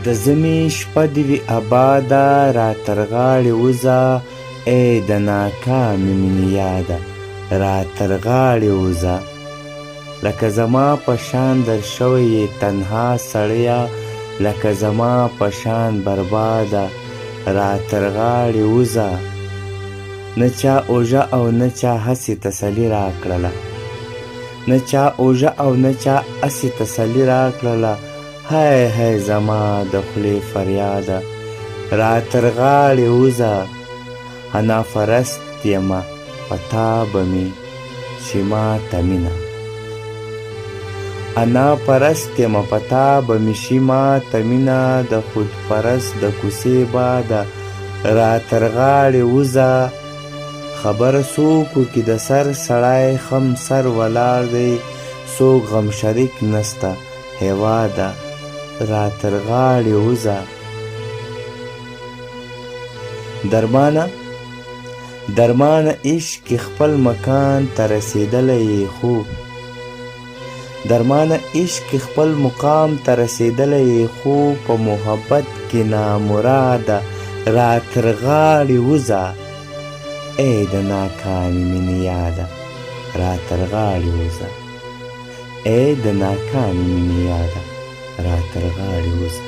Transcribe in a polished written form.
د ژمي شپه دې وي اباده، را تر غاړې وځه ای د ناکامې مینې یاده، را تر غاړې وځه. لکه زما په شان در شوی یې تنها سړیه، لکه زما په شان برباده، را تر غاړې وځه. نه چا اوژه او نه چا هسې تسلي راکړله، نه چا اوژه او نه چا هسې تسلي راکړله، های های زما د خولې فریاده، را تر غاړې وځه. انا پرست یمه په تا به مې شي ماته مینه، انا پرست یمه په تا به مې شي ماته مینه، د خودپرست د کوڅې باده، را تر غاړې وځه. خبره څوک وکړي د سر سړی خم سر ولاړ دی، څوک غم شریک نسته هېواده، را تر غاړې وځه. درمانه عشق خپل مکان ته رسېدلی یې خو، درمانه عشق خپل مقام ته رسېدلی یې خو، په محبت کې نامراده، را تر غاړې وځه. ای د ناکامې مینې یاده، را تر غاړې وځه. ای د ناکامې مینې یاده، را تر غاړې وځه.